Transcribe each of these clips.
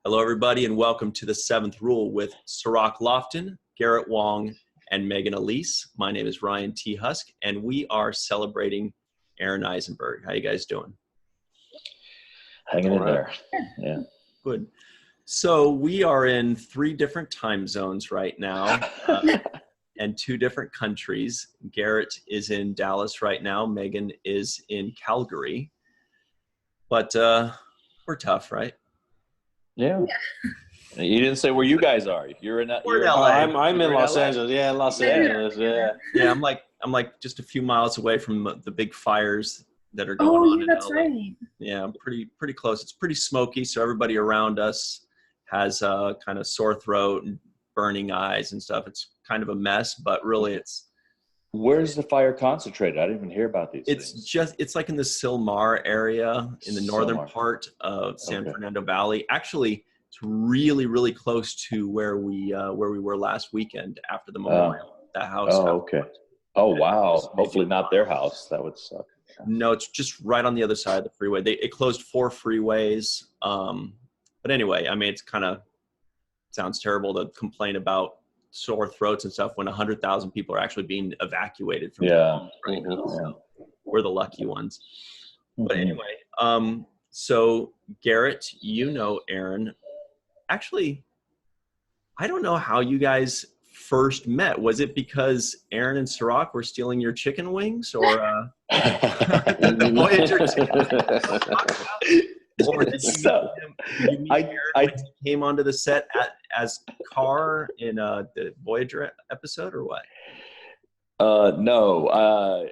Hello, everybody, and welcome to the Seventh Rule with Sirach Lofton, Garrett Wang, and Megan Elise. My name is Ryan T. Husk, and we are celebrating Aron Eisenberg. How you guys doing? Hanging in there. Yeah. Good. So we are in 3 different time zones right now and 2 different countries. Garrett is in Dallas right now. Megan is in Calgary. But we're tough, right? Yeah. You didn't say where you guys are. You're in LA. I'm in Los Angeles. Yeah, Los Angeles. Yeah. Yeah, I'm like just a few miles away from the big fires that are going on. Oh, yeah, that's right. Yeah, I'm pretty close. It's pretty smoky, so everybody around us has kind of sore throat and burning eyes and stuff. It's kind of a mess, but really it's. Where's the fire concentrated? I didn't even hear about these things. It's like in the Silmar area in the northern part of San Fernando Valley. Actually, it's really, really close to where we were last weekend after the memorial. That house. Oh, okay. Oh, wow. Hopefully not their house. That would suck. No, it's just right on the other side of the freeway. It closed 4 freeways. But anyway, I mean, it's kind of sounds terrible to complain about sore throats and stuff when 100,000 people are actually being evacuated from their homes right now. So we're the lucky ones. But anyway, so Garrett, you know Aron. Actually, I don't know how you guys first met. Was it because Aron and Sirach were stealing your chicken wings, or the Voyager chicken? Or did you meet Aron when he came onto the set as Carr in the Voyager episode, or what? No.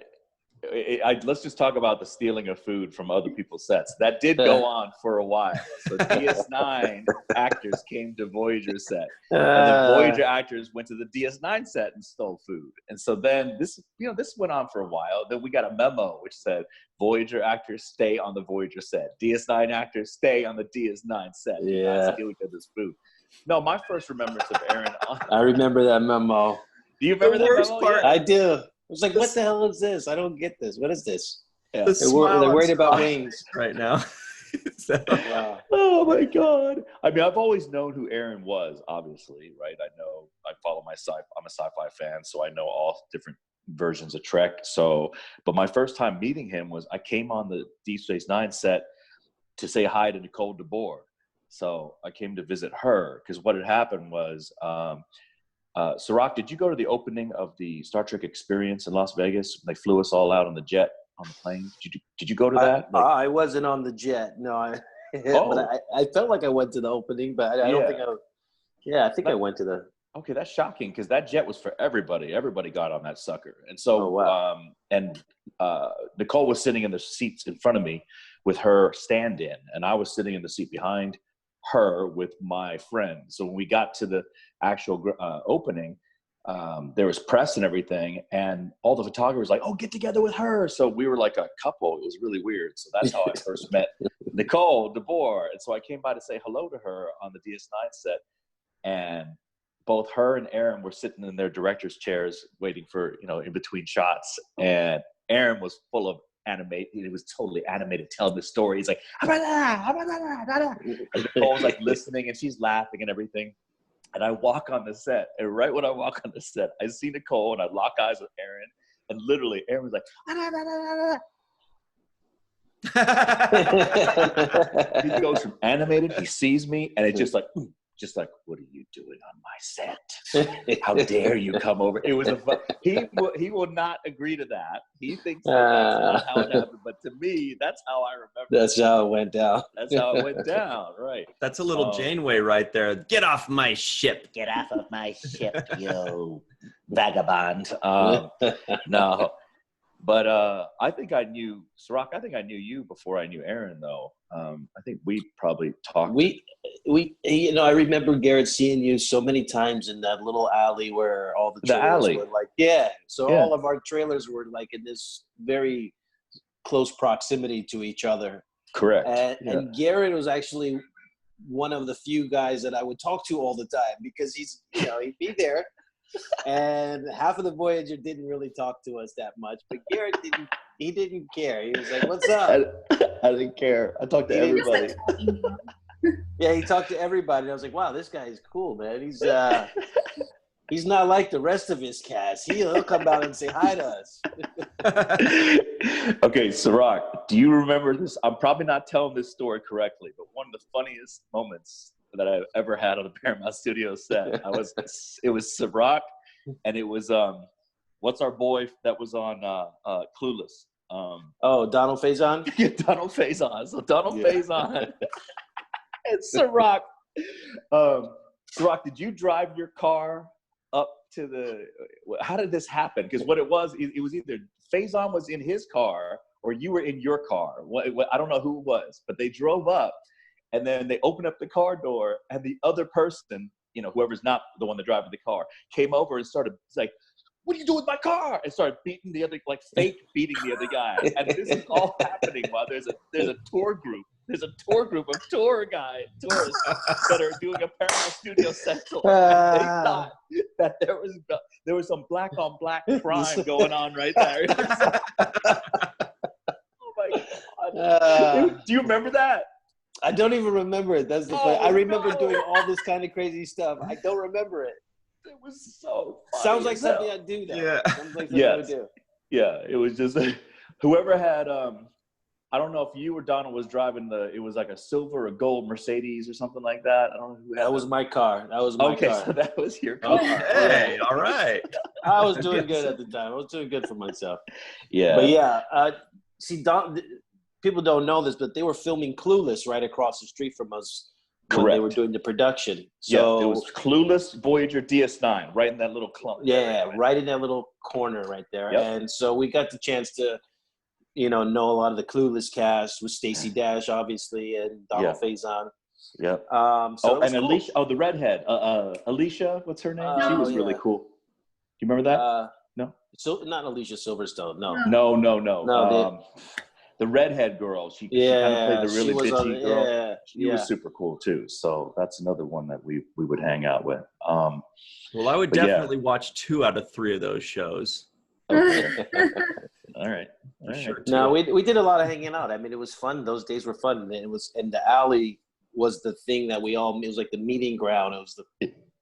Let's just talk about the stealing of food from other people's sets. That did go on for a while. So DS9 actors came to Voyager set, and the Voyager actors went to the DS9 set and stole food. And so then this went on for a while. Then we got a memo which said Voyager actors stay on the Voyager set. DS9 actors stay on the DS9 set. Yeah. Stealing this food. No, my first remembrance of Aron. I remember that memo. Do you remember that memo? Part? I do. I was like, what the hell is this? I don't get this. What is this? Yeah. They're worried about wings. Right now. So. Wow. Oh my God. I mean, I've always known who Aron was, obviously, right? I follow I'm a sci-fi fan, so I know all different versions of Trek. So, but my first time meeting him was I came on the Deep Space Nine set to say hi to Nicole DeBoer. So I came to visit her because what had happened was, Sirach, did you go to the opening of the Star Trek Experience in Las Vegas? They flew us all out on the jet, on the plane. Did you go to that? I wasn't on the jet. No, but I felt like I went to the opening, but I don't think I think I went to the. Okay, that's shocking because that jet was for everybody. Everybody got on that sucker. And so, Nicole was sitting in the seats in front of me with her stand-in, and I was sitting in the seat behind her with my friend. So when we got to the actual opening, there was press and everything, and all the photographers like, oh, get together with her. So we were like a couple. It was really weird. So that's how I first met Nicole DeBoer. And so I came by to say hello to her on the DS9 set, and both her and Aron were sitting in their director's chairs waiting for, in between shots. And Aron was full of animate. It was totally animated, telling the story. He's like, and Nicole was like listening, and she's laughing and everything. And I walk on the set, and right when I walk on the set, I see Nicole, and I lock eyes with Aron, and literally Aron was like, he goes from animated, he sees me, and it's just like, what are you doing on my set? How dare you come over? It was he will not agree to that. He thinks that's not how it happened. But to me, that's how I remember. That's how it went down. That's how it went down, right? That's a little Janeway right there. Get off my ship. Get off of my ship, you vagabond. No. But I think I knew Sirach. I think I knew you before I knew Aron, though. I think we probably talked. I remember Garrett seeing you so many times in that little alley where all the trailers were like, all of our trailers were like in this very close proximity to each other. Correct. And Garrett was actually one of the few guys that I would talk to all the time because he'd be there. And half of the Voyager didn't really talk to us that much, but Garrett didn't care. He was like, what's up? I didn't care. I talked to everybody. Yeah, he talked to everybody. And I was like, wow, this guy is cool, man. He's not like the rest of his cast. He'll come out and say hi to us. Okay, Sirach, do you remember this? I'm probably not telling this story correctly, but one of the funniest moments that I've ever had on a Paramount Studios set. It was Sirach, and it was what's our boy that was on Clueless? Donald Faison? Yeah, Donald Faison. So Donald Faison and Sirach. Sirach, did you drive your car up to the? How did this happen? Because what it was either Faison was in his car or you were in your car. I don't know who it was, but they drove up, and then they opened up the car door, and the other person, whoever's not the one that driving the car, came over and started like, "What are you doing with my car?" and started beating the other, like fake beating the other guy. And this is all happening while there's a tour group. There's a tour group of tourists that are doing a Paramount Studio Central. And they thought that there was some black on black crime going on right there. Oh my God! Do you remember that? I don't even remember it. That's the point. I remember doing all this kind of crazy stuff. I don't remember it. It was so funny. Sounds like something I'd do, though. Yeah. Sounds like something I would do. Yeah, it was just whoever had I don't know if you or Donald was driving it was like a silver or gold Mercedes or something like that. I don't know who had that. Was my car. That was my car. Okay, so that was your car. Hey, all right. I was doing good at the time. I was doing good for myself. Yeah. But yeah, see, people don't know this, but they were filming Clueless right across the street from us. Correct. When they were doing the production. So it was Clueless, Voyager, DS9, right in that little clump. Yeah, right in that little corner right there. Yep. And so we got the chance to, know a lot of the Clueless cast with Stacey Dash, obviously, and Donald Faison. Yep. So and cool. Alicia, the redhead, Alicia, what's her name? She was really cool. Do you remember that? No. So not Alicia Silverstone. No. No. The redhead girl, she kind of played the really bitchy girl. Yeah, she was super cool too. So that's another one that we would hang out with. Well, I would definitely watch 2 out of 3 of those shows. Okay. All right. Sure. No, we did a lot of hanging out. I mean, it was fun. Those days were fun. And the alley was the thing that it was like the meeting ground. It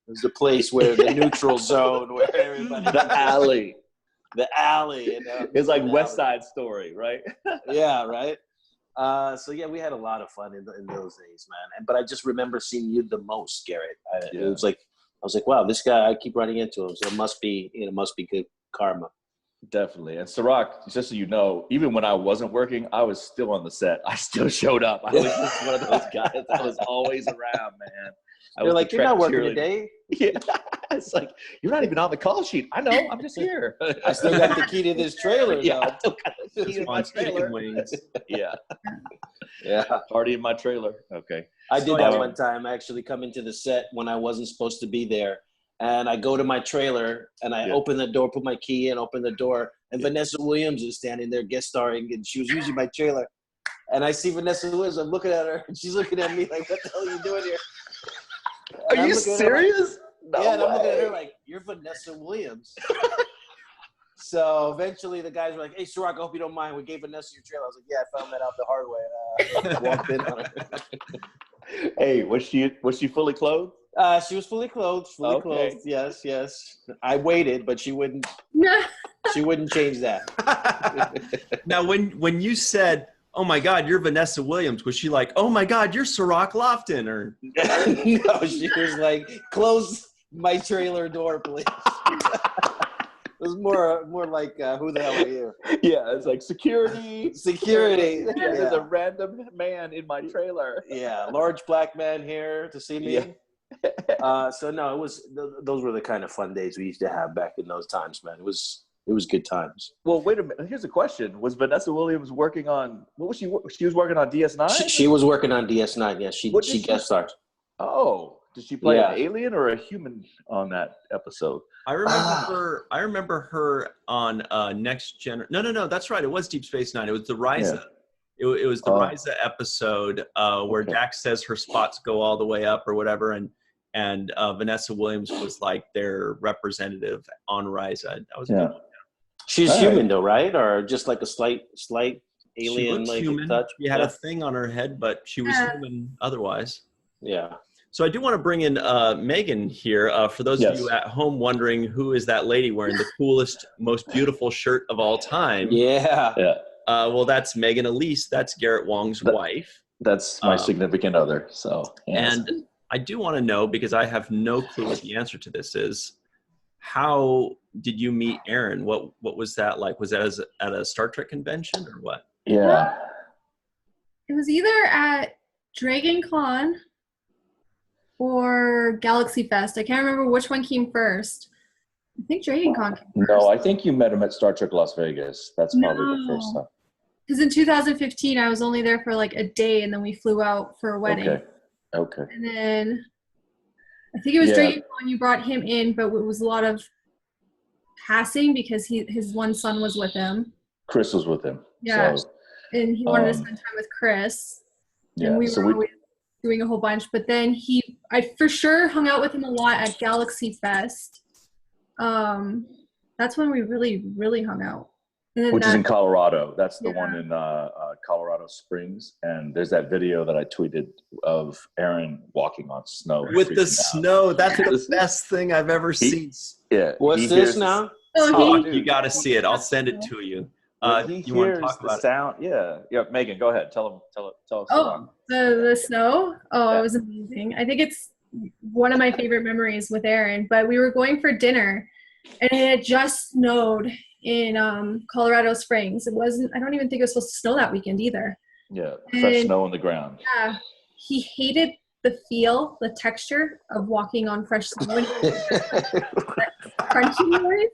was the place where the neutral zone where everybody. The alley. The alley. It's like West Side Story, right? Yeah, right. So yeah, we had a lot of fun in those days, man. But I just remember seeing you the most, Garrett. It was like I was like, wow, this guy. I keep running into him, so it must be good karma. Definitely. And Sirach, just so you know, even when I wasn't working, I was still on the set. I still showed up. I was just one of those guys that was always around, man. They're like, you're not working today. Yeah. It's like, you're not even on the call sheet. I know. I'm just here. I still got the key to this trailer. Yeah, I still got the key to my trailer. Yeah. Yeah. Party in my trailer. Okay. I did that one time, actually, come into the set when I wasn't supposed to be there. And I go to my trailer, and I open the door, put my key in, open the door, and Vanessa Williams is standing there guest starring, and she was using my trailer. And I see Vanessa Williams, I'm looking at her, and she's looking at me like, what the hell are you doing here? And are you serious? No way. And I'm looking at her like, you're Vanessa Williams. So eventually the guys were like, hey, Sirach, I hope you don't mind. We gave Vanessa your trailer. I was like, yeah, I found that out the hard way. Walked in on her. Hey, was she fully clothed? She was fully clothed. Clothed. Yes. I waited, but she wouldn't. She wouldn't change that. Now, when you said, "Oh my God, you're Vanessa Williams," was she like, "Oh my God, you're Sirach Lofton"? Or no, she was like, "Close my trailer door, please." It was more like, "Who the hell are you?" Yeah, it's like security. Security. Yeah, there's a random man in my trailer. Yeah, large black man here to see me. Yeah. So no, it was those were the kind of fun days we used to have back in those times, man. It was good times. Well, wait a minute. Here's a question: was Vanessa Williams working on what was she? She was working on DS9. She was working on DS9. Yes, she guest starred. Oh, did she play an alien or a human on that episode? I remember her on Next Gen. No. That's right. It was Deep Space Nine. It was the Risa. Yeah. It was the Risa episode where Dax says her spots go all the way up or whatever, and Vanessa Williams was like their representative on Risa. That was a good one. She's human though, right? Or just like a slight alien-like human. touch. She had a thing on her head, but she was human otherwise. Yeah. So I do want to bring in Megan here. For those of you at home wondering who is that lady wearing the coolest, most beautiful shirt of all time. Yeah. Well, that's Megan Elise. That's Garrett Wang's wife. That's my significant other. So, yes. And I do want to know, because I have no clue what the answer to this is, how did you meet Aron? What was that like? Was that at a Star Trek convention or what? Yeah. It was either at Dragon Con or Galaxy Fest. I can't remember which one came first. I think Dragon Con came first. No, I think you met him at Star Trek Las Vegas. That's probably the first time. Because in 2015, I was only there for like a day, and then we flew out for a wedding. Okay. And then I think it was Dragon Con. You brought him in, but it was a lot of passing because his one son was with him. Chris was with him. Yeah. So, and he wanted to spend time with Chris. Yeah. And we were always doing a whole bunch. But then I for sure hung out with him a lot at Galaxy Fest. That's when we really, really hung out. Which is in Colorado. That's the one in Colorado Springs. And there's that video that I tweeted of Aron walking on snow. With the snow. That's the best thing I've ever seen. Yeah. What's this now? You got to see it. I'll send it to you. You want to talk about the sound? Yeah. Megan, go ahead. Tell us. The snow. It was amazing. I think it's one of my favorite memories with Aron. But we were going for dinner, and it had just snowed in Colorado Springs. It wasn't. I don't even think it was supposed to snow that weekend either. Yeah, fresh snow on the ground. Yeah, he hated the texture of walking on fresh snow. Crunchy noise.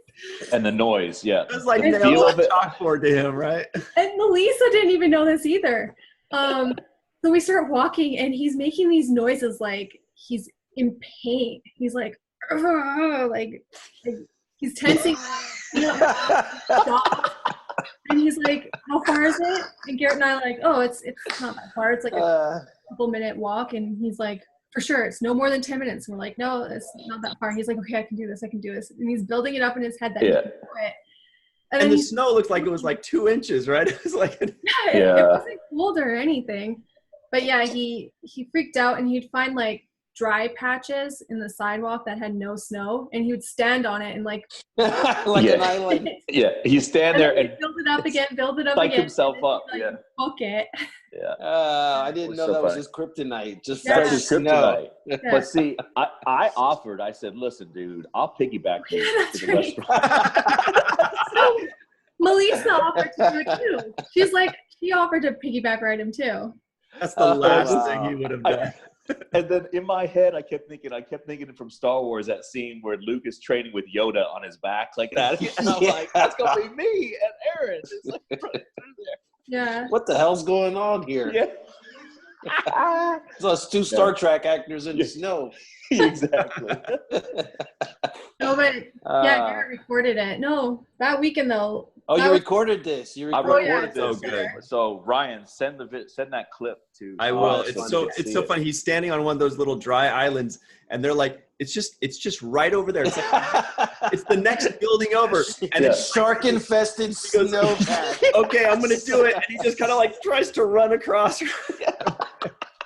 And the noise, yeah. It was like nail of chalkboard to him, right? And Melissa didn't even know this either. So we start walking, and he's making these noises like he's in pain. He's like he's tensing. And he's like, how far is it? And Garrett and I are like, it's not that far. It's like a couple-minute walk. And he's like, for sure, it's no more than 10 minutes. And we're like, no, it's not that far. He's like, okay, I can do this. And he's building it up in his head that he can do it. And the snow looked like it was like 2 inches, right? It was like it wasn't cold or anything. But yeah, he freaked out, and he'd find like dry patches in the sidewalk that had no snow, and he would stand on it and like an island. Yeah, he'd stand there and build it up again, spike himself up. Book it. Yeah. I didn't know that was his kryptonite. That's his kryptonite. Yeah. But see, I offered. I said, "Listen, dude, I'll piggyback you to the restaurant." So Melissa offered to do it too. She offered to piggyback ride him too. That's the last thing he would have done. And then in my head, I kept thinking from Star Wars, that scene where Luke is training with Yoda on his back like that. And I'm like, that's going to be me and Aron. It's like, right there. Yeah. What the hell's going on here? Yeah. It's us two Star Trek actors in the snow. Exactly. No, but Garrett recorded it. No, that weekend though. Oh, you recorded this. I recorded this. So good. So Ryan, send that clip to. I will. It's so funny. He's standing on one of those little dry islands, and they're like, it's just right over there. It's like, it's the next building over, and it's shark infested snow patch. Okay, I'm gonna do it, and he just kind of like tries to run across.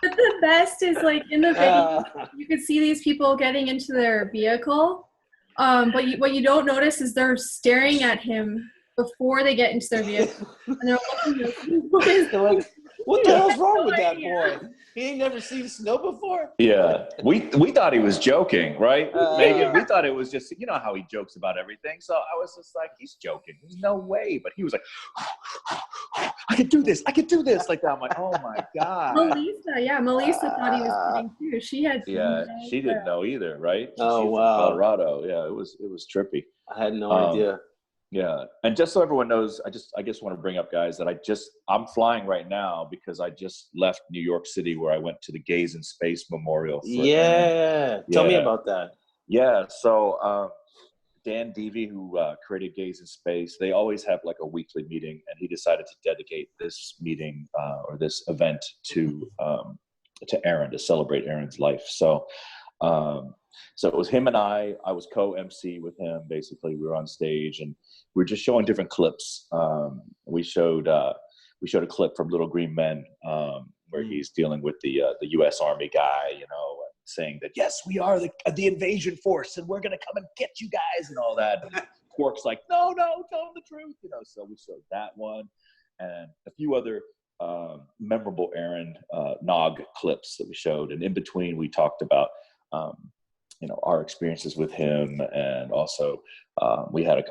But the best is like in the video, you could see these people getting into their vehicle, but what you don't notice is they're staring at him before they get into their vehicle, and they're looking. They're like, what the hell's wrong with that boy? He ain't never seen snow before. Yeah, we thought he was joking, right? Megan, we thought it was just, you know how he jokes about everything. So I was just like, he's joking. There's no way. But he was like, I can do this. Like that. I'm like, oh my god. Melissa thought he was kidding too. She had. She didn't know either, right? Oh She's wow. From Colorado. Yeah, it was trippy. I had no idea. Yeah, and just so everyone knows, I just want to bring up, guys, that I'm flying right now because I just left New York City, where I went to the Gays in Space Memorial. Tell me about that. Yeah, so Dan Devey, who created Gays in Space, they always have like a weekly meeting, and he decided to dedicate this meeting or this event to Aron, to celebrate Aron's life. So it was him and I was co-MC with him. Basically, we were on stage and we were just showing different clips. We showed we showed a clip from Little Green Men where he's dealing with the U.S. Army guy, saying that, yes, we are the invasion force and we're going to come and get you guys and all that. And Quark's like, no, tell them the truth. So we showed that one and a few other memorable Aron Nog clips that we showed. And in between, we talked about, our experiences with him. And also we had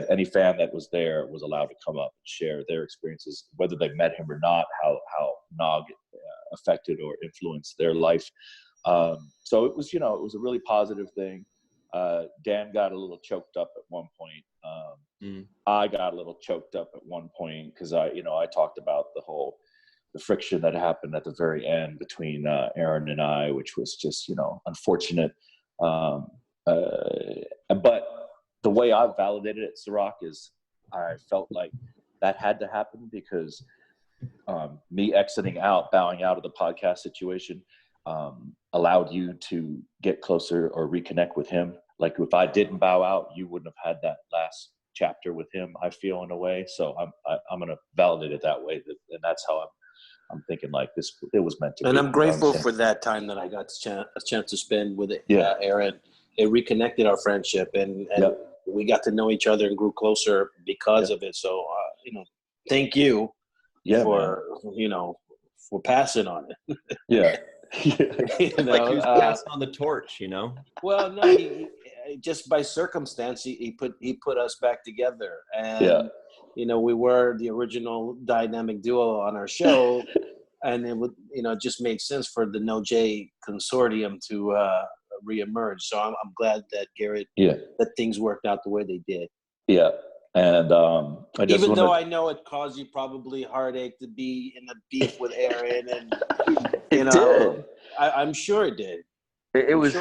any fan that was there was allowed to come up and share their experiences, whether they met him or not, how Nog affected or influenced their life. So it was, it was a really positive thing. Dan got a little choked up at one point. I got a little choked up at one point because I talked about the friction that happened at the very end between Aron and I, which was just, unfortunate. But the way I validated it, Sirach, is I felt like that had to happen because me exiting out, bowing out of the podcast situation, allowed you to get closer or reconnect with him. Like if I didn't bow out, you wouldn't have had that last chapter with him, I feel, in a way. So I'm going to validate it that way. And that's how I'm thinking like this, it was meant to be. And I'm grateful for that time that I got a chance to spend with Aron. It reconnected our friendship and we got to know each other and grew closer because of it. So, thank you for passing on it. Yeah. Like he was passing on the torch, Well, no, he just by circumstance, he put us back together, and we were the original dynamic duo on our show, and it would it just made sense for the No J consortium to reemerge. So I'm glad that Garrett that things worked out the way they did. Yeah. And even though I know it caused you probably heartache to be in a beef with Aron, and I'm sure it did. It was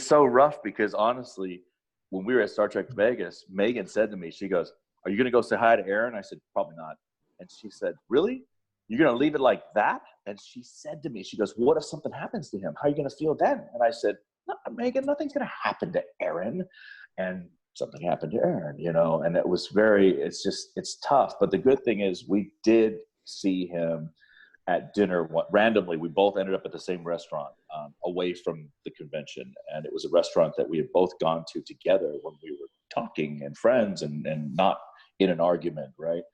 so rough because honestly, when we were at Star Trek Vegas, Megan said to me, she goes, "Are you going to go say hi to Aron?" I said, "Probably not." And she said, "Really? You're going to leave it like that?" And she said to me, she goes, "What if something happens to him? How are you going to feel then?" And I said, "No, Megan, nothing's going to happen to Aron." And something happened to Aron, and it was it's tough. But the good thing is we did see him at dinner randomly. We both ended up at the same restaurant away from the convention. And it was a restaurant that we had both gone to together when we were talking and friends and not in an argument, right?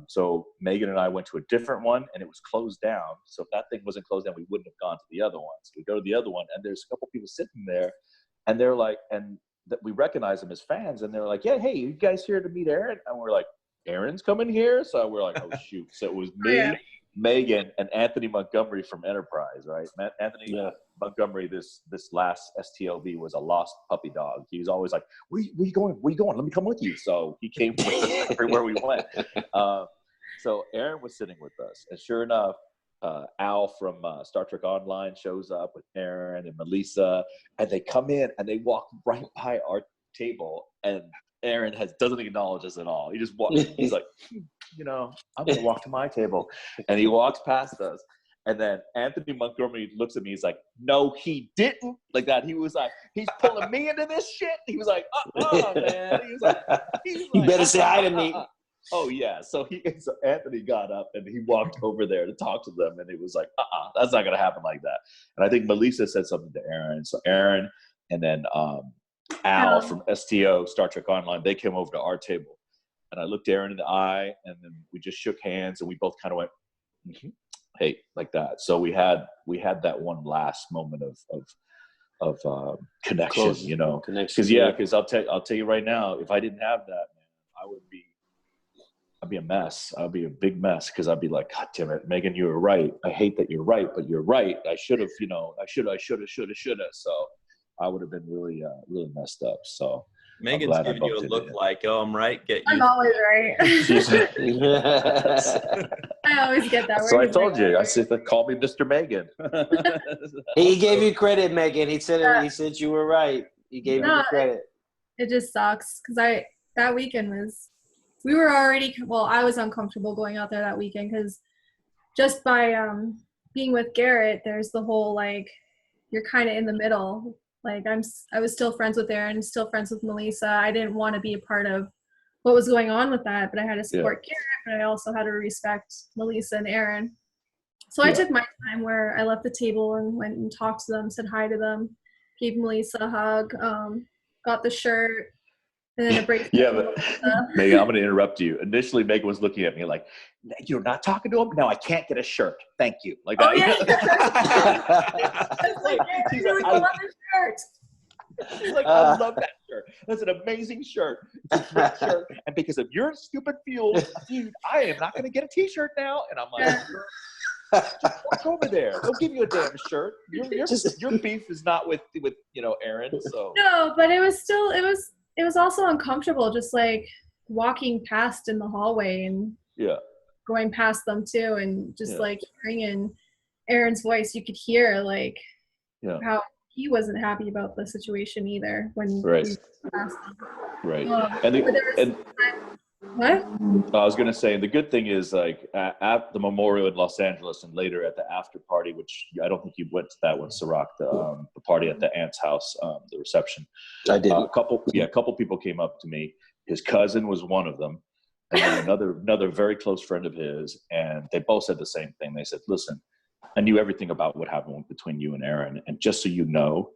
So Megan and I went to a different one and it was closed down. So if that thing wasn't closed down, we wouldn't have gone to the other one. So we go to the other one and there's a couple people sitting there and they're like, and that we recognize them as fans, and they're like, "Yeah, hey, you guys here to meet Aron?" And we're like, "Aron's coming here?" So we're like, "Oh shoot!" So it was me, Megan, and Anthony Montgomery from Enterprise, right? Anthony Montgomery, this last STLV was a lost puppy dog. He was always like, "Where you going? Where you going? Let me come with you." So he came with us everywhere we went. So Aron was sitting with us, and sure enough, Al from Star Trek Online shows up with Aron and Melissa, and they come in and they walk right by our table, and Aron doesn't acknowledge us at all. He just walks. He's like, I'm gonna walk to my table, and he walks past us. And then Anthony Montgomery looks at me. He's like, "No, he didn't." Like that. He was like, "He's pulling me into this shit." He was like, man." He was like, "You better say hi to me." Oh yeah. So Anthony got up and he walked over there to talk to them, and it was like, that's not gonna happen like that. And I think Melissa said something to Aron. So Aron and then Al from STO, Star Trek Online, they came over to our table, and I looked Aron in the eye, and then we just shook hands, and we both kind of went, "Hey," like that. So we had that one last moment of connection, Close. Because I'll tell you right now, if I didn't have that, man, I'd be a mess. I'd be a big mess because I'd be like, "God damn it, Megan, you were right. I hate that you're right, but you're right. I should have, I should have. So I would have been really, really messed up." So Megan's giving you a look like, "Oh, I'm right. Get you." I'm always right. I always get that. So I told you. I said, "Call me Mr. Megan." He gave you credit, Megan. He said you were right. He gave you the credit. It just sucks because that weekend we were already, I was uncomfortable going out there that weekend because just by being with Garrett, there's the whole, like, you're kind of in the middle. Like, I was still friends with Aron, still friends with Melissa. I didn't want to be a part of what was going on with that, but I had to support Garrett, but I also had to respect Melissa and Aron. So I took my time where I left the table and went and talked to them, said hi to them, gave Melissa a hug, got the shirt, and then a break. But Megan, I'm going to interrupt you. Initially, Megan was looking at me like, "You're not talking to him? No, I can't get a shirt. Thank you." Like that. I love the shirt. She's like, I love that shirt. That's an amazing shirt. It's a great shirt. And because of your stupid feud, I am not going to get a T-shirt now. And I'm like, just walk over there. They'll give you a damn shirt. Your beef is not with Aron. So no, but it was still it was also uncomfortable, just like walking past in the hallway and going past them too, and just like hearing in Aron's voice, you could hear like how he wasn't happy about the situation either when he passed them. Right. What? I was going to say, the good thing is, like, at the memorial in Los Angeles and later at the after party, which I don't think you went to that one, Sirach, the party at the aunt's house, the reception. I did. A couple people came up to me. His cousin was one of them, and then another very close friend of his, and they both said the same thing. They said, "Listen, I knew everything about what happened between you and Aron, and just so you know,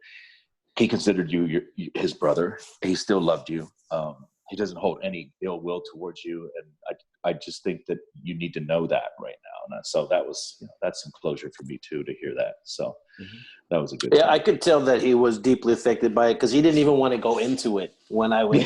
he considered you his brother. He still loved you. He doesn't hold any ill will towards you, and I just think that you need to know that right now." And so that was that's some closure for me too, to hear that. So that was a good. Yeah, I could tell that he was deeply affected by it because he didn't even want to go into it when I was,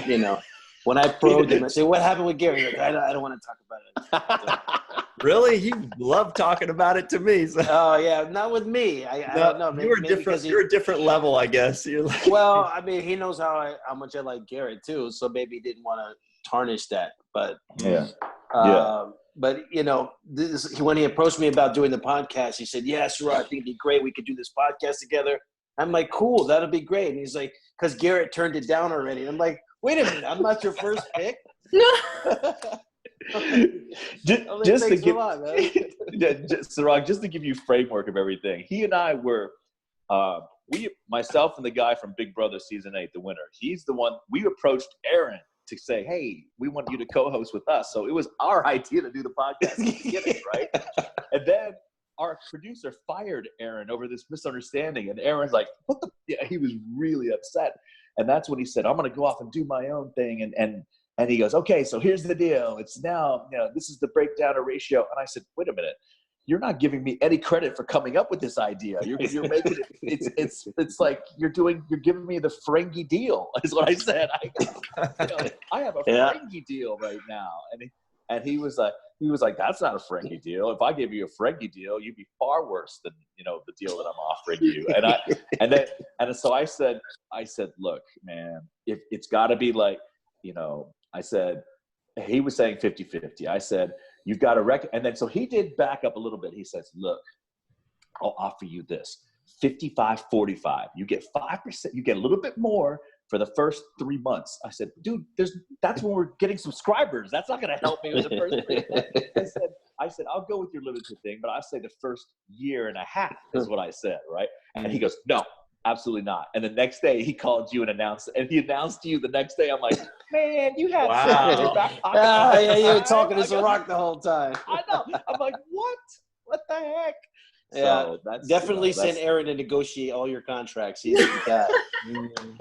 when I probed him. I said, "What happened with Gary?" Like, I don't want to talk about it. Really? He loved talking about it to me. So. Oh yeah, not with me. I don't know. You're different. You're a different level, I guess. You're like, well, I mean, he knows how much I like Garrett too, so maybe he didn't want to tarnish that. But but when he approached me about doing the podcast, he said, "Yes, I think it'd be great. We could do this podcast together." I'm like, "Cool, that'll be great." And he's like, "Because Garrett turned it down already." And I'm like, "Wait a minute, I'm not your first pick." just to give you framework of everything, he and I were myself and the guy from Big Brother season 8, the winner, he's the one. We approached Aron to say, "Hey, we want you to co-host with us." So it was our idea to do the podcast in the beginning, right? And then our producer fired Aron over this misunderstanding, and Aaron's like, "What the?" Yeah, he was really upset, and that's when he said, "I'm going to go off and do my own thing," and he goes, "Okay, so here's the deal. It's now, this is the breakdown of ratio." And I said, "Wait a minute. You're not giving me any credit for coming up with this idea. You're making it. It's like you're giving me the Ferengi deal." Is what I said. I have a Ferengi deal right now, and he was like, "That's not a Ferengi deal. If I gave you a Ferengi deal, you'd be far worse than the deal that I'm offering you." And so I said, "Look, man, if it's got to be like." I said, he was saying 50-50. I said, "You've got to and then so he did back up a little bit. He says, "Look, I'll offer you this 55-45. You get 5%. You get a little bit more for the first 3 months." I said, "Dude, that's when we're getting subscribers. That's not going to help me with the first 3 months." I said, "I'll go with your limited thing, but I say the first year and a half is what I said, right?" And he goes, "No, absolutely not." And the next day he called you and he announced to you the next day. I'm like, "Man, you had something in your back pocket." Yeah, you were talking to Sirach the whole time. I know. I'm like, what the heck? Yeah, so definitely send Aron to negotiate all your contracts. He's the guy.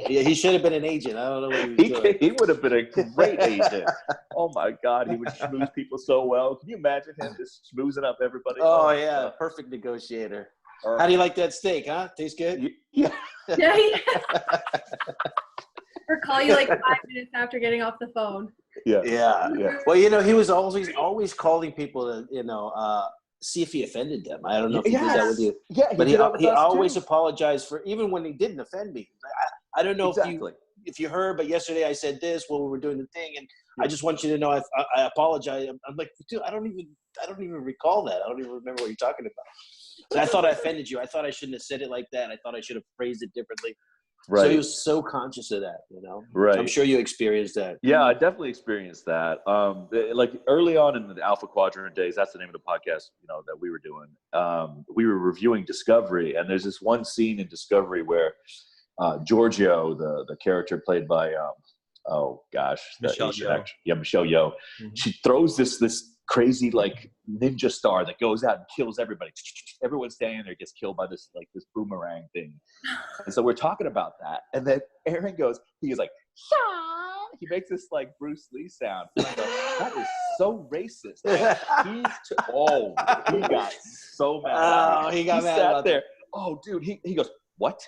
Yeah, he should have been an agent. I don't know what he was doing. He would have been a great agent. Oh my God, he would schmooze people so well. Can you imagine him just schmoozing up everybody? Oh yeah, perfect negotiator. How do you like that steak, huh? Tastes good? Yeah. Or call you like 5 minutes after getting off the phone. Yeah. Well, he was always calling people to, see if he offended them. I don't know if he did that with you. Yeah, but he always apologized for, even when he didn't offend me. I don't know if you heard, but yesterday I said this when we were doing the thing, and I just want you to know I apologize. I'm like, dude, I don't even recall that. I don't even remember what you're talking about. And I thought I offended you. I thought I shouldn't have said it like that. I thought I should have phrased it differently. Right. So he was so conscious of that, Right. I'm sure you experienced that. Yeah, I definitely experienced that. Like early on in the Alpha Quadrant days, that's the name of the podcast, that we were doing. We were reviewing Discovery, and there's this one scene in Discovery where Giorgio, the character played by oh gosh, Michelle Yeoh. Michelle Yeoh. Mm-hmm. She throws this crazy like ninja star that goes out and kills everybody. Everyone standing there gets killed by this boomerang thing. And so we're talking about that, and then Aaron he goes like, he makes this like Bruce Lee sound. And I go, that is so racist. He got so mad. Oh, he got mad sat there. Oh, dude, he goes, what?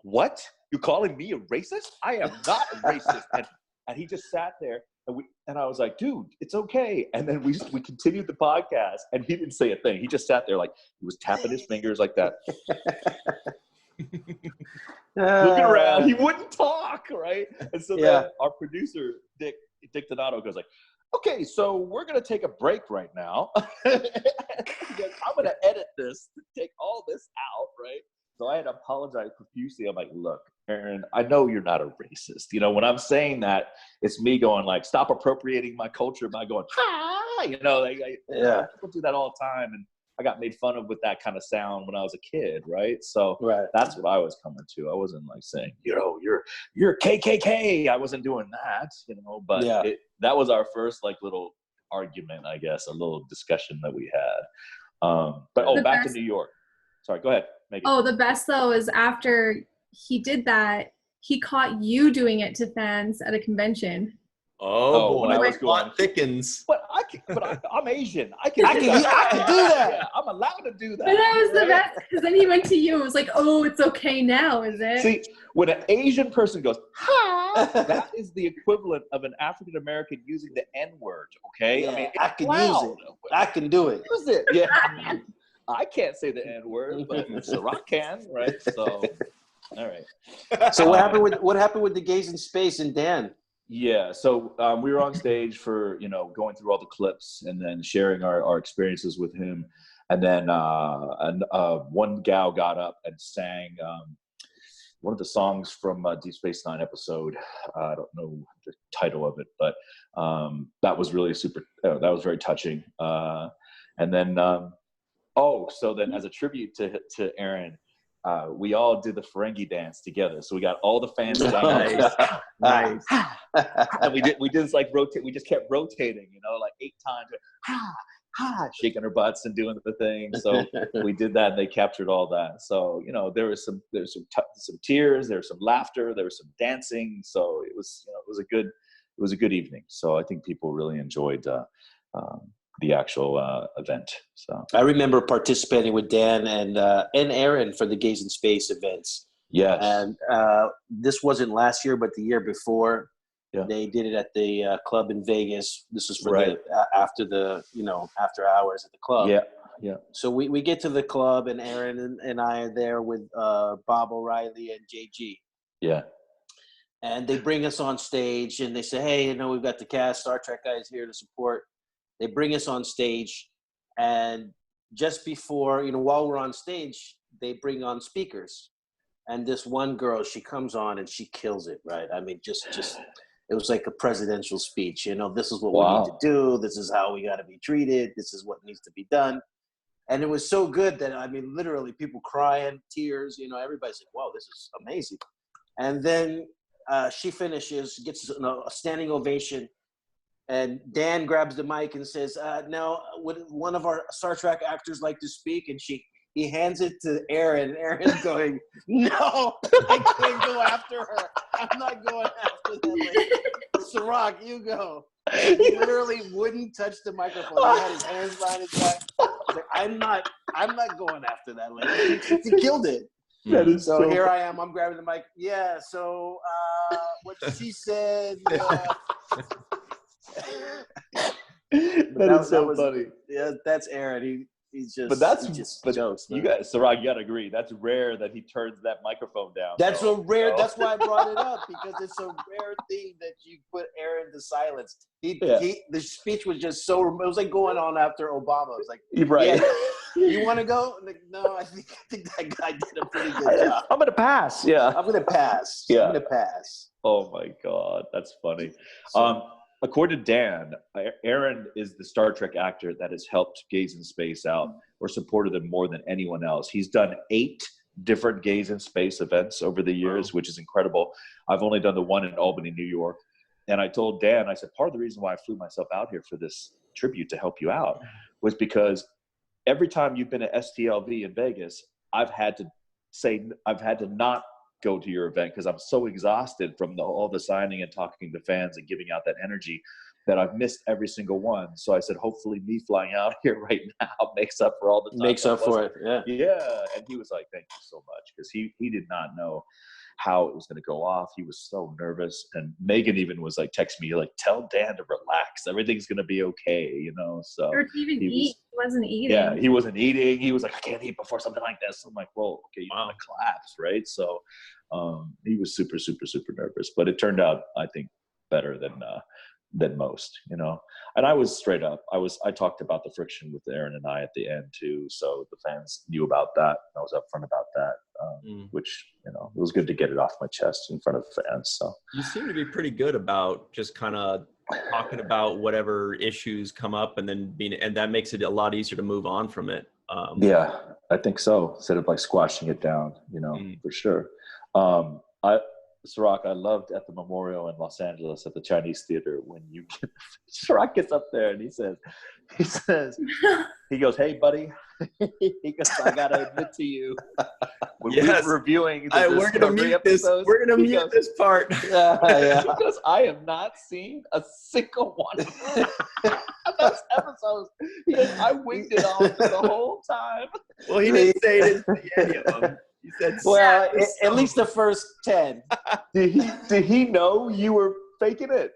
What? You're calling me a racist? I am not a racist. And he just sat there, and I was like, dude, it's okay. And then we continued the podcast, and he didn't say a thing. He just sat there like he was tapping his fingers like that. Looking around, he wouldn't talk, right? And so then our producer, Dick Donato, goes like, okay, so we're going to take a break right now. He goes, I'm going to edit this to take all this out, right? So I had to apologize profusely. I'm like, look, Aaron, I know you're not a racist. You know, when I'm saying that, it's me going like, stop appropriating my culture by going, ha! You know, people do that all the time. And I got made fun of with that kind of sound when I was a kid, right? So that's what I was coming to. I wasn't like saying, you know, you're KKK. I wasn't doing that, you know, but that was our first like little argument, I guess, a little discussion that we had. But back to New York. Sorry, go ahead, Megan. Oh, the best though is after he did that, he caught you doing it to fans at a convention. Oh, boy, when I was going thickens. But I'm Asian. I can do that. Yeah, I'm allowed to do that. But that was the best, because then he went to you and was like, oh, it's okay now, is it? See, when an Asian person goes, ha, that is the equivalent of an African American using the N-word, okay? Yeah, I mean, I can use it. I can do it. Use it. Yeah. I can't say the N-word, but Ciroc can, right? So, all right. So what happened with the Gays in Space and Dan? Yeah, so we were on stage for, you know, going through all the clips and then sharing our experiences with him. And then one gal got up and sang one of the songs from Deep Space Nine episode. I don't know the title of it, but that was really that was very touching. And then, so then as a tribute to Aaron, we all did the Ferengi dance together. So we got all the fans dancing. Nice. And we did this like rotate. We just kept rotating, you know, like 8 times, shaking our butts and doing the thing. So we did that, and they captured all that. So, you know, there was some tears, there was some laughter, there was some dancing. So it was, you know, it was a good evening. So I think people really enjoyed the actual event. So I remember participating with Dan and Aaron for the Gays in Space events. Yes. And this wasn't last year, but the year before. Yeah. They did it at the club in Vegas. This was for after hours at the club. Yeah. Yeah. So we get to the club, and Aaron and I are there with Bob O'Reilly and JG. Yeah. And they bring us on stage, and they say, hey, you know, we've got the cast, Star Trek guys here to support. They bring us on stage, and just before, you know, while we're on stage, they bring on speakers. And this one girl, she comes on and she kills it, right? I mean, just it was like a presidential speech. You know, this is what we need to do. This is how we got to be treated. This is what needs to be done. And it was so good that, I mean, literally people crying, tears, you know, everybody's like, wow, this is amazing. And then she finishes, gets a standing ovation. And Dan grabs the mic and says, "No, would one of our Star Trek actors like to speak?" And he hands it to Aaron. Aaron's going, "No, I can't go after her. I'm not going after that lady. Ciroc, you go." And he literally wouldn't touch the microphone. He had his hands behind his back. Like, I'm not going after that lady. He killed it. That is so here I am. I'm grabbing the mic. Yeah. So what she said. That is so funny. Yeah, that's Aaron. He's just. But jokes. You guys, Ciroc, you gotta agree. That's rare that he turns that microphone down. That's a rare. That's why I brought it up, because it's a rare thing that you put Aaron to silence. The speech was just so. It was like going on after Obama. It was like, right. Yeah, you want to go? Like, no, I think that guy did a pretty good job. I'm gonna pass. Yeah. I'm gonna pass. Yeah. I'm gonna pass. Oh my God, that's funny. According to Dan, Aaron is the Star Trek actor that has helped Gays in Space out or supported them more than anyone else. He's done 8 different Gays in Space events over the years, which is incredible. I've only done the one in Albany, New York. And I told Dan, I said, part of the reason why I flew myself out here for this tribute to help you out was because every time you've been at STLV in Vegas, I've had to not go to your event because I'm so exhausted from all the signing and talking to fans and giving out that energy that I've missed every single one. So I said, hopefully me flying out here right now makes up for all the time. Makes up for it, yeah. Yeah, and he was like, thank you so much, because he did not know how it was going to go off. He was so nervous. And Megan even was like, text me, like, tell Dan to relax. Everything's going to be okay, you know? So or to even eat. He wasn't eating. Yeah, he wasn't eating. He was like, I can't eat before something like this. I'm like, well, okay, you want to collapse, right? So he was super, super, super nervous. But it turned out, I think, better than most, you know. And I was straight up. I talked about the friction with Aron and I at the end too, so the fans knew about that. I was upfront about that, which, you know, it was good to get it off my chest in front of fans. So you seem to be pretty good about just kind of talking about whatever issues come up, and then and that makes it a lot easier to move on from it. Yeah, I think so. Instead of like squashing it down, you know, for sure. Sirach, I loved at the memorial in Los Angeles at the Chinese Theater when Sirach gets up there and he goes, hey, buddy. He goes, I got to admit to you, when we were reviewing we're going to mute this. We're going to mute this part. Yeah. Because I have not seen a single one of those episodes. He goes, I winged it off the whole time. Well, he didn't say it in any of them. He said, well, at least the first 10. Did he know you were faking it?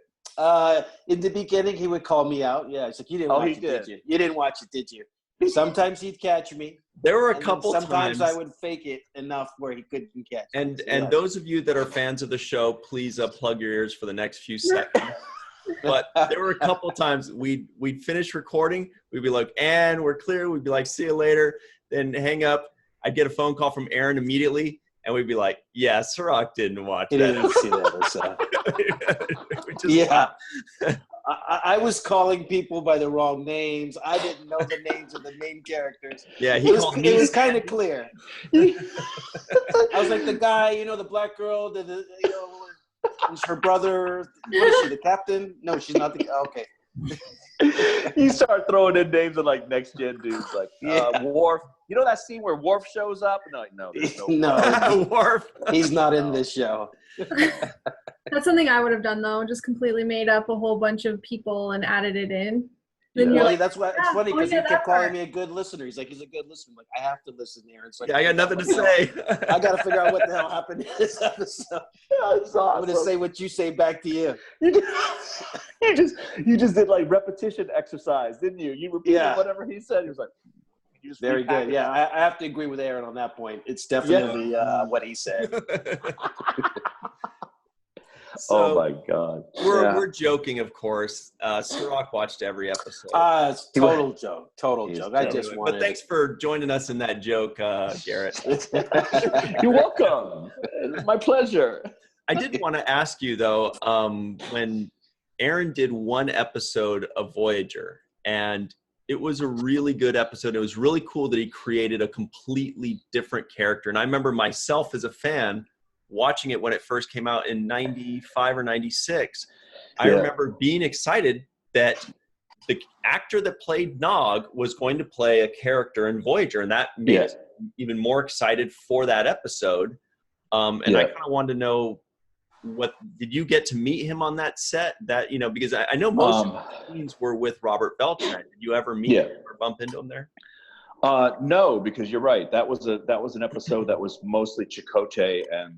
In the beginning, he would call me out. Yeah, he's like, you didn't watch it, did you? You didn't watch it, did you? Sometimes he'd catch me. There were a couple sometimes times I would fake it enough where he couldn't catch me. And those of you that are fans of the show, please plug your ears for the next few seconds. But there were a couple times we'd finish recording. We'd be like, and we're clear. We'd be like, see you later. Then hang up. I'd get a phone call from Aron immediately, and we'd be like, yeah, Sirach didn't watch that. He didn't see that. I was calling people by the wrong names. I didn't know the names of the main characters. Yeah, it was kind of clear. I was like the guy, you know, the black girl, was her brother. What is she, the captain? No, she's not the. Okay. You start throwing in names of like next gen dudes, like Worf. You know that scene where Worf shows up? And they're like, no, there's no Worf. He's not in this show. That's something I would have done though. Just completely made up a whole bunch of people and added it in. Then well, that's why it's funny because he kept calling me a good listener. He's like, he's a good listener. I'm like, I have to listen here. It's like, I got nothing to say. I got to figure out what the hell happened in this episode. Awesome. I'm going to say what you say back to you. You just did like repetition exercise, didn't you? You repeated whatever he said. He was like, very good. Yeah, I have to agree with Aron on that point. It's definitely what he said. So, oh my God! We're joking, of course. Sirach watched every episode. It's total joke. I just wanted. But thanks for joining us in that joke, Garrett. You're welcome. It's my pleasure. I did want to ask you though, when Aron did one episode of Voyager, and it was a really good episode. It was really cool that he created a completely different character. And I remember myself as a fan watching it when it first came out in 95 or 96. I remember being excited that the actor that played Nog was going to play a character in Voyager, and that made us even more excited for that episode. I kind of wanted to know, did you get to meet him on that set? That, you know, because I know most of the scenes were with Robert Beltran. Did you ever meet him or bump into him there? No, because you're right. That was an episode that was mostly Chakotay and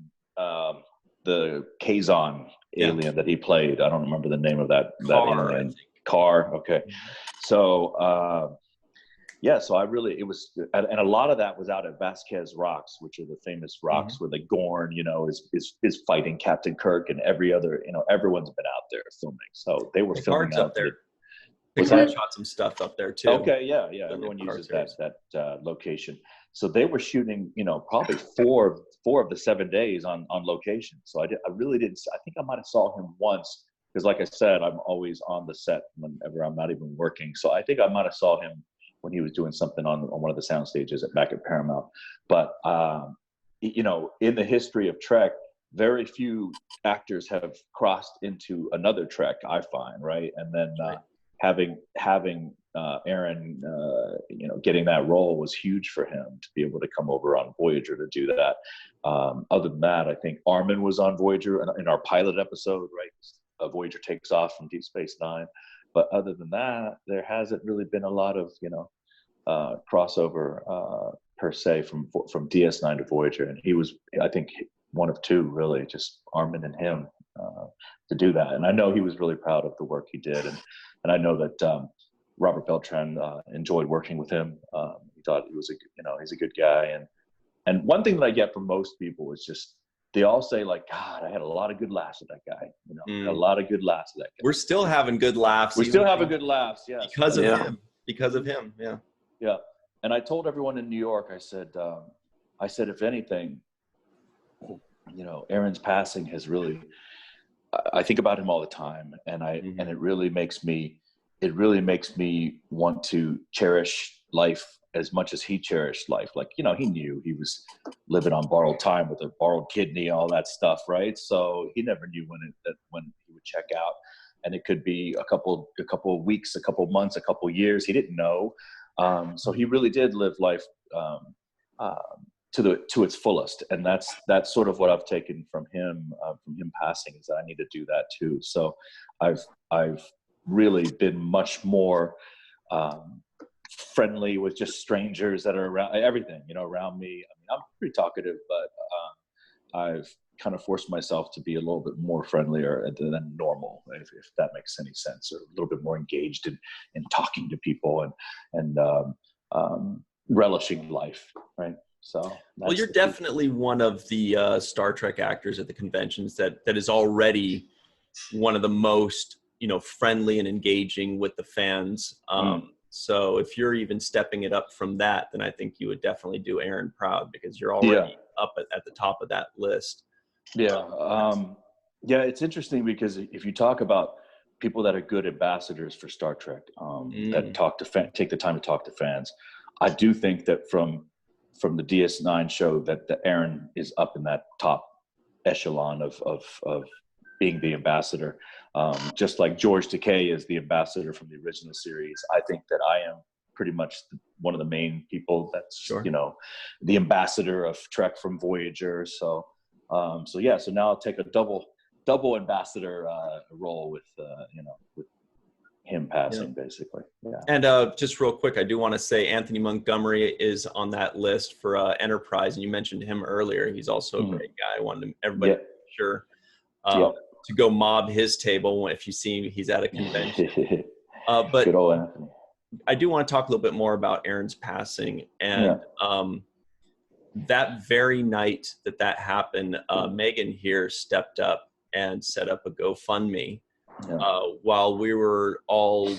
the Kazon alien that he played. I don't remember the name of that alien. Car. Okay. So so it was, and a lot of that was out at Vasquez Rocks, which are the famous rocks where the Gorn, you know, is fighting Captain Kirk, and every other, you know, everyone's been out there filming. So they were filming out there. They shot some stuff up there too. Okay, yeah. Everyone uses that location. So they were shooting, you know, probably four of the 7 days on location. So I really didn't. I think I might have saw him once, because, like I said, I'm always on the set whenever I'm not even working. So I think I might have saw him when he was doing something on one of the sound stages back at Paramount. But you know, in the history of Trek, very few actors have crossed into another Trek, I find, right? And then having Aron, you know, getting that role was huge for him to be able to come over on Voyager to do that. Other than that, I think Armin was on Voyager in our pilot episode, right? Voyager takes off from Deep Space Nine. But other than that, there hasn't really been a lot of, you know, crossover per se from DS9 to Voyager. And he was, I think, one of two, really, just Armin and him to do that. And I know he was really proud of the work he did. And I know that Robert Beltran enjoyed working with him. He thought he was he's a good guy. And one thing that I get from most people is just, they all say, like, God, I had a lot of good laughs with that guy. You know, a lot of good laughs with that guy. We're still having good laughs. We still having good laughs, yeah. Because of him. Because of him, yeah. Yeah. And I told everyone in New York, I said, if anything, you know, Aron's passing has really, I think about him all the time. And and it really makes me want to cherish life as much as he cherished life. Like, you know, he knew he was living on borrowed time with a borrowed kidney, all that stuff, right? So he never knew when he would check out, and it could be a couple of weeks, a couple of months, a couple of years. He didn't know. So he really did live life to its fullest, and that's sort of what I've taken from him passing, is that I need to do that too. So I've really been much more friendly with just strangers that are around, everything, you know, around me. I mean, I'm pretty talkative, but I've kind of forced myself to be a little bit more friendlier than normal, if that makes any sense, or a little bit more engaged in talking to people and relishing life, right? So, well, you're definitely one of the Star Trek actors at the conventions that is already one of the most, you know, friendly and engaging with the fans. So if you're even stepping it up from that, then I think you would definitely do Aron proud, because you're already up at the top of that list. Yeah. It's interesting, because if you talk about people that are good ambassadors for Star Trek, that take the time to talk to fans, I do think that from the DS9 show that the Aron is up in that top echelon of being the ambassador. Just like George Takei is the ambassador from the original series, I think that I am pretty much one of the main people that's, you know, the ambassador of Trek from Voyager. So now I'll take a double ambassador role with him passing, basically. Yeah. And just real quick, I do want to say Anthony Montgomery is on that list for Enterprise, and you mentioned him earlier. He's also a great guy. I wanted everybody to be sure to go mob his table if you see he's at a convention. But good old Anthony. I do want to talk a little bit more about Aron's passing. And that very night that happened, Megan here stepped up and set up a GoFundMe. While we were all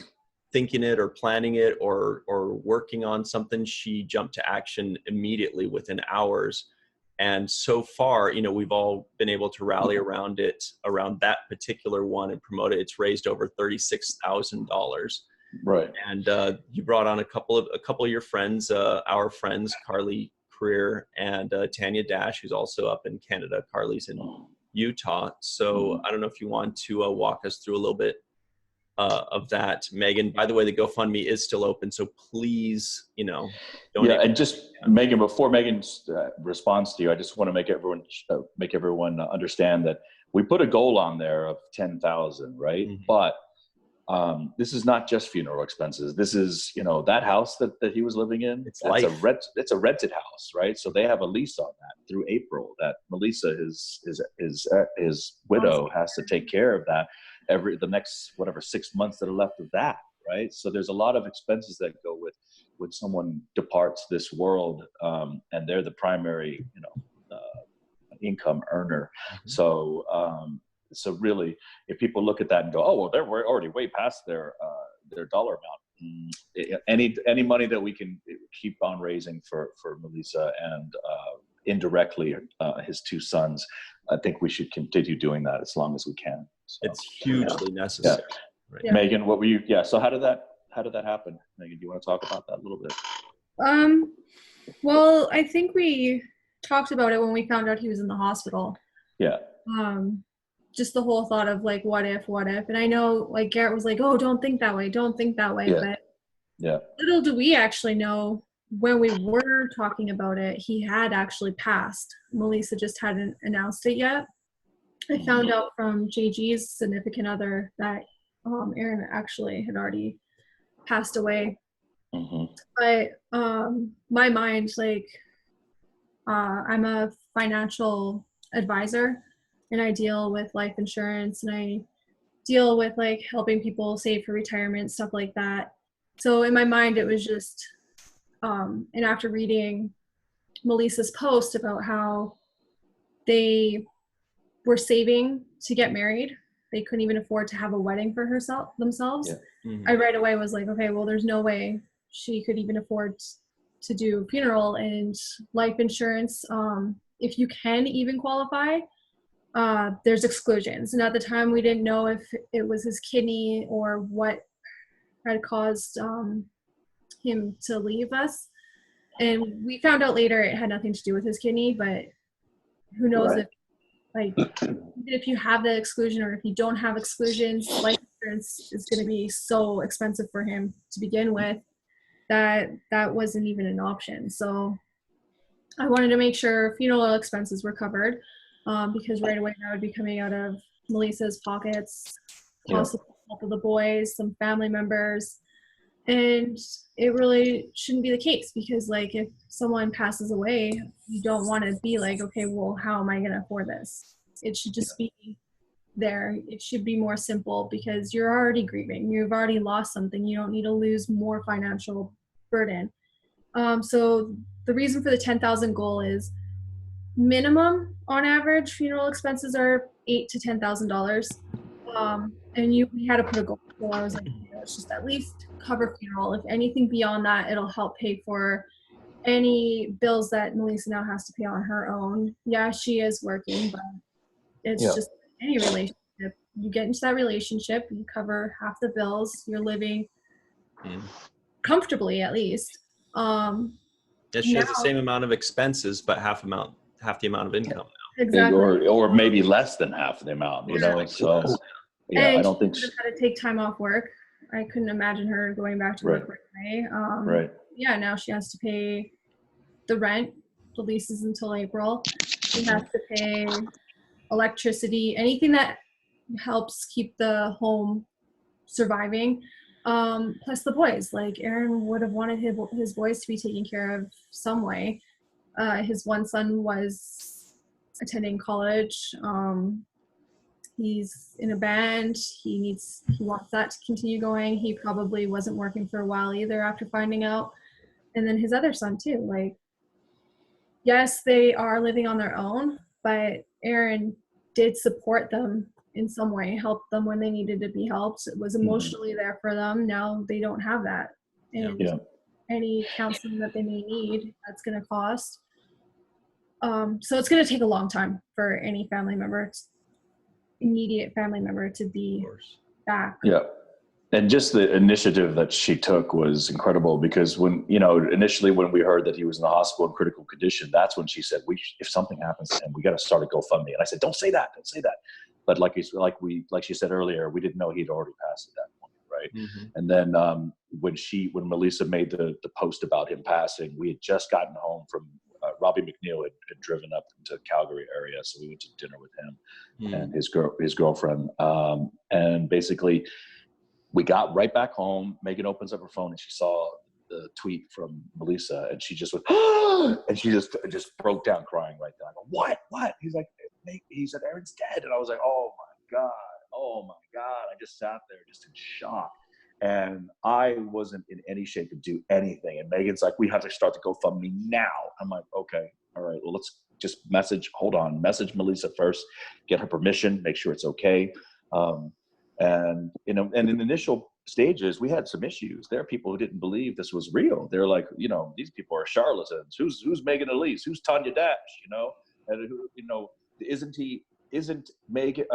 thinking it or planning it or working on something, she jumped to action immediately within hours. And so far, you know, we've all been able to rally around that particular one and promote it. It's raised over $36,000. Right. And you brought on a couple of your friends, our friends, Carly Creer and Tanya Dash, who's also up in Canada. Carly's in Utah. So I don't know if you want to walk us through a little bit of that, Megan. By the way, the GoFundMe is still open, so please, you know, donate. Yeah, and just Megan, before Megan responds to you, I just want to make everyone understand that we put a goal on there of 10,000, right? But this is not just funeral expenses. This is, you know, that house that he was living in. It's a rented house, right? So they have a lease on that through April that Melissa, his widow, has to take care of that the next 6 months that are left of that, right? So there's a lot of expenses that go with when someone departs this world, and they're the primary, you know, income earner. So really, if people look at that and go, oh, well, they're already way past their dollar amount. Any money that we can keep on raising for Melissa and indirectly his two sons, I think we should continue doing that as long as we can. So, it's hugely necessary. Yeah. Right. Yeah. Megan, what were you? Yeah. So how did that happen? Megan, do you want to talk about that a little bit? Well, I think we talked about it when we found out he was in the hospital. Yeah. Just the whole thought of like, what if? And I know like Garrett was like, oh, don't think that way. Yeah. But little do we actually know, when we were talking about it, he had actually passed. Melissa just hadn't announced it yet. I found out from JG's significant other that Aron actually had already passed away. But my mind, like, I'm a financial advisor, and I deal with life insurance, and I deal with like helping people save for retirement, stuff like that. So in my mind, it was just, and after reading Melissa's post about how they were saving to get married, they couldn't even afford to have a wedding for themselves. Yeah. I right away was like, okay, well, there's no way she could even afford to do a funeral and life insurance. If you can even qualify, there's exclusions. And at the time, we didn't know if it was his kidney or what had caused him to leave us. And we found out later it had nothing to do with his kidney, but who knows if, like, even if you have the exclusion or if you don't have exclusions, life insurance is going to be so expensive for him to begin with that wasn't even an option. So I wanted to make sure funeral expenses were covered, because right away that would be coming out of Melissa's pockets, possibly help of the boys, some family members. And it really shouldn't be the case, because like if someone passes away, you don't want to be like, okay, well, how am I going to afford this? It should just be there. It should be more simple, because you're already grieving. You've already lost something. You don't need to lose more financial burden. So the reason for the 10,000 goal is minimum on average funeral expenses are $8,000 to $10,000. And we had to put a goal. So I was like, let's just at least cover funeral. If anything beyond that, it'll help pay for any bills that Melissa now has to pay on her own. Yeah, she is working, but it's just any relationship. You get into that relationship, you cover half the bills, you're living comfortably at least. She has the same amount of expenses, but half the amount of income now. Exactly. Or maybe less than half the amount, you know. So I don't think she had to take time off work. I couldn't imagine her going back to work right away. Yeah, now she has to pay the rent. The lease is until April. She has to pay electricity, anything that helps keep the home surviving. Plus the boys. Like Aron would have wanted his boys to be taken care of some way. His one son was attending college. He's in a band. He wants that to continue going. He probably wasn't working for a while either after finding out. And then his other son too. Like, yes, they are living on their own, but Aron did support them in some way, helped them when they needed to be helped. It was emotionally there for them. Now they don't have that. And any counseling that they may need, that's going to cost. So it's going to take a long time for any family member, immediate family member, to be back. Yeah. And just the initiative that she took was incredible, because when, initially when we heard that he was in the hospital in critical condition, that's when she said, if something happens to him, we got to start a GoFundMe. And I said, don't say that. But like she said earlier, we didn't know he'd already passed at that point. Right. And then when Melissa made the post about him passing, we had just gotten home from Robbie McNeil had driven up to Calgary area. So we went to dinner with him and his girlfriend. And basically we got right back home. Megan opens up her phone and she saw the tweet from Melissa, and she just went, and she just broke down crying right then. I go, what? He said, Aron's dead. And I was like, oh my God. I just sat there just in shock. And I wasn't in any shape to do anything. And Megan's like, we have to start the GoFundMe now. I'm like, okay, all right, well, let's just message Melissa first, get her permission, make sure it's okay. And in the initial stages, we had some issues. There are people who didn't believe this was real. They're like, these people are charlatans. Who's Megan Elise? Who's Tanya Dash? And who, isn't Megan,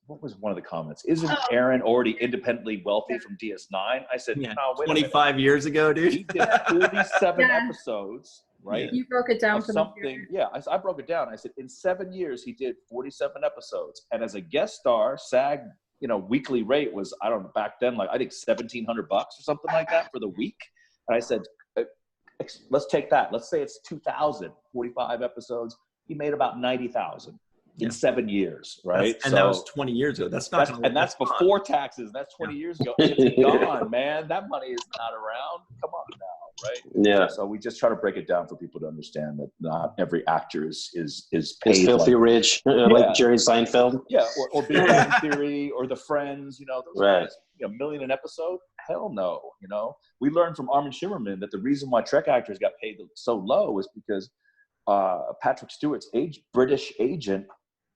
what was one of the comments? Isn't Aron already independently wealthy from DS9? I said, no, wait 25 years ago, dude. He did 47 episodes right? You broke it down of for something. Yeah, I broke it down. I said in 7 years he did 47 episodes, and as a guest star, SAG, weekly rate was, I don't know, back then, like I think $1,700 or something like that for the week. And I said, let's take that. Let's say it's 2,000, 45 episodes. He made about 90,000 in 7 years, right? And that was 20 years ago. That's that's before taxes. That's 20 years ago. It's gone, man. That money is not around. Come on now, right? Yeah. So we just try to break it down for people to understand that not every actor is paid. It's filthy rich, like Jerry Seinfeld. Yeah, or Big Bang Theory, or The Friends. Those right. guys, $1 million an episode. Hell no. We learned from Armin Shimmerman that the reason why Trek actors got paid so low is because Patrick Stewart's British agent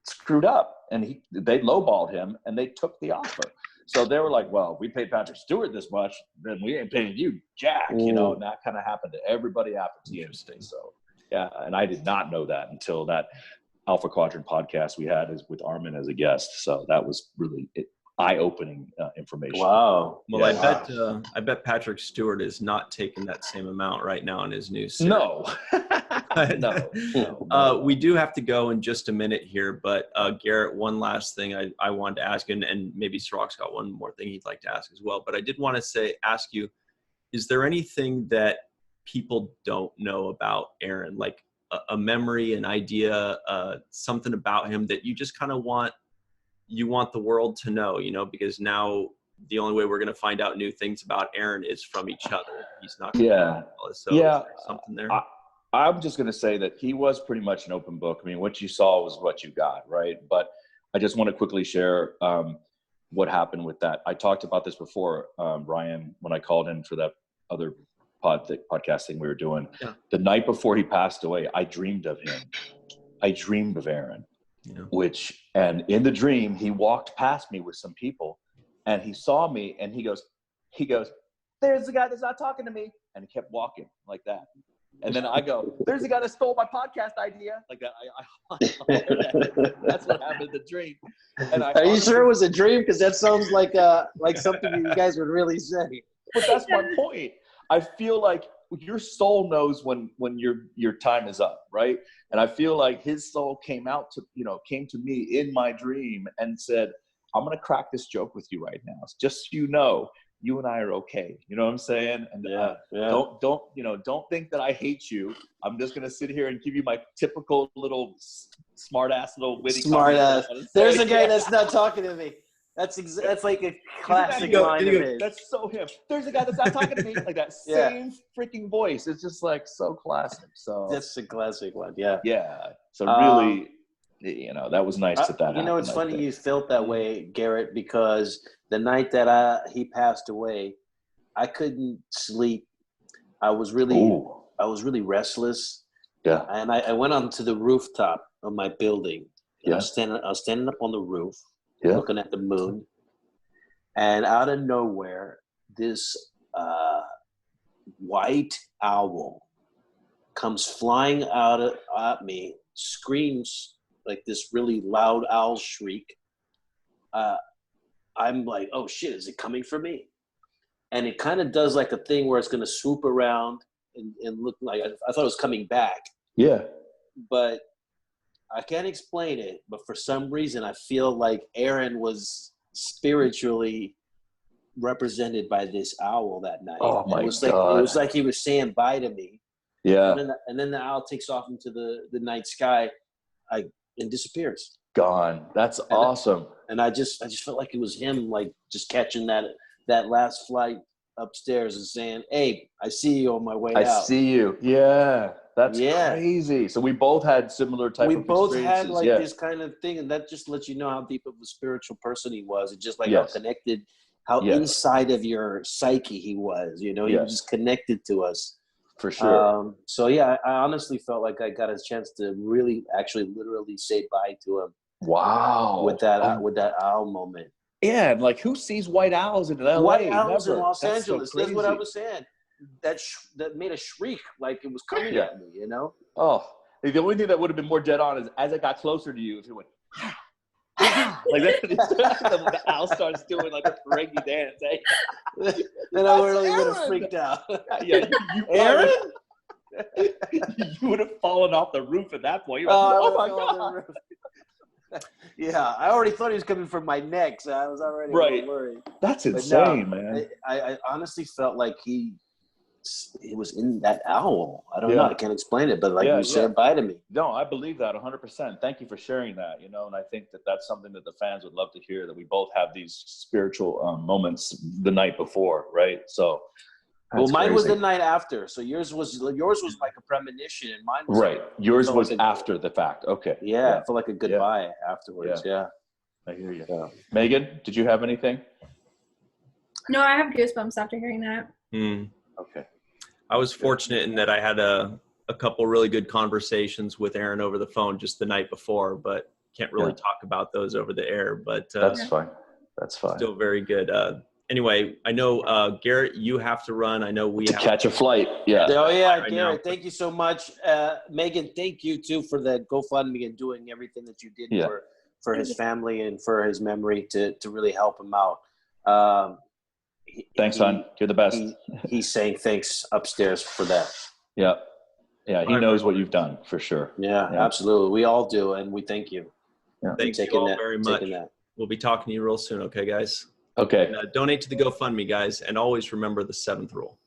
screwed up, and they lowballed him, and they took the offer. So they were like, well, we paid Patrick Stewart this much, then we ain't paying you jack, and that kind of happened to everybody after TNT. So yeah, and I did not know that until that Alpha Quadrant podcast we had with Armin as a guest. So that was really eye-opening information. Wow. Well, yeah. I bet Patrick Stewart is not taking that same amount right now in his new series. No. No. We do have to go in just a minute here, but Garrett, one last thing I wanted to ask, and maybe Sirach's got one more thing he'd like to ask as well, but I did want to ask you, is there anything that people don't know about Aron, like a memory, an idea, something about him that you just kind of want the world to know, because now the only way we're going to find out new things about Aron is from each other. He's not going to tell us. So is there something there? I'm just going to say that he was pretty much an open book. I mean, what you saw was what you got, right? But I just want to quickly share what happened with that. I talked about this before, Ryan, when I called in for that other podcast thing we were doing. Yeah. The night before he passed away, I dreamed of him. I dreamed of Aron, and in the dream, he walked past me with some people, and he saw me, and he goes, there's the guy that's not talking to me. And he kept walking like that. And then I go, there's the guy that stole my podcast idea. Like that. That's what happened in the dream. And Are you sure it was a dream? Because that sounds like something you guys would really say. But that's my point. I feel like your soul knows when your time is up, right? And I feel like his soul came to me in my dream and said, I'm going to crack this joke with you right now. Just so you know, you and I are okay. You know what I'm saying? And don't think that I hate you. I'm just gonna sit here and give you my typical little smart ass little witty. Smart ass. There's a guy that's not talking to me. That's like a classic line of his. That's so him. There's a guy that's not talking to me. Like that same freaking voice. It's just like so classic. So that's a classic one. Yeah. Yeah. So really, that was nice that happened. It's funny you felt that way, Garrett, because the night that he passed away, I couldn't sleep. I was really restless. Yeah. And I went onto the rooftop of my building. Yeah. I was standing up on the roof, looking at the moon. And out of nowhere, this white owl comes flying out at me, screams like this really loud owl shriek. I'm like, oh shit, is it coming for me? And it kind of does like a thing where it's going to swoop around and look like, I thought it was coming back. Yeah. But I can't explain it. But for some reason, I feel like Aron was spiritually represented by this owl that night. Oh my God. It was like he was saying bye to me. Yeah. And then the owl takes off into the night sky and disappears. Gone. That's awesome. And I just felt like it was him, like just catching that last flight upstairs and saying, "Hey, I see you on my way out." I see you. Yeah, that's crazy. So we both had similar type. We of both had like this kind of thing, and that just lets you know how deep of a spiritual person he was. It just like how connected, how inside of your psyche he was. He was just connected to us. For sure. So yeah, I honestly felt like I got a chance to really, actually, literally say bye to him. Wow. With that owl moment. Yeah, and like who sees white owls in LA? White owls in Los That's Angeles. So that's what I was saying. That made a shriek like it was coming at me. Oh, the only thing that would have been more dead on is as it got closer to you, if it went. Like the owl starts doing like a Ferengi dance. Then I really would have freaked out. Yeah, Aron? You would have fallen off the roof at that point. You're like, oh my God. Yeah, I already thought he was coming for my neck, so I was already worried. That's insane, man. I honestly felt like he was in that owl. I don't know. I can't explain it, but like you said bye to me. No, I believe that 100%. Thank you for sharing that, you know, and I think that that's something that the fans would love to hear, that we both have these spiritual moments the night before, right? So well, mine was the night after. So yours was like a premonition, and mine was right. Yours was after the fact. Okay. Yeah, I felt like a goodbye afterwards. Yeah. I hear you. Yeah. Megan, did you have anything? No, I have goosebumps after hearing that. Okay. I was fortunate in that I had a couple really good conversations with Aron over the phone just the night before, but can't really talk about those over the air. But that's fine. That's fine. Still very good. Anyway, I know, Garrett, you have to run. I know we have catch a flight. Yeah. Oh, yeah, Garrett, thank you so much. Megan, thank you, too, for the GoFundMe and doing everything that you did for his family and for his memory to really help him out. Thanks, son. You're the best. He's saying thanks upstairs for that. Yeah. Yeah, he knows what you've done, for sure. Yeah, absolutely. We all do, and we thank you. Yeah. Thank you all very much. We'll be talking to you real soon, okay, guys? Okay. And, donate to the GoFundMe, guys, and always remember the 7th rule.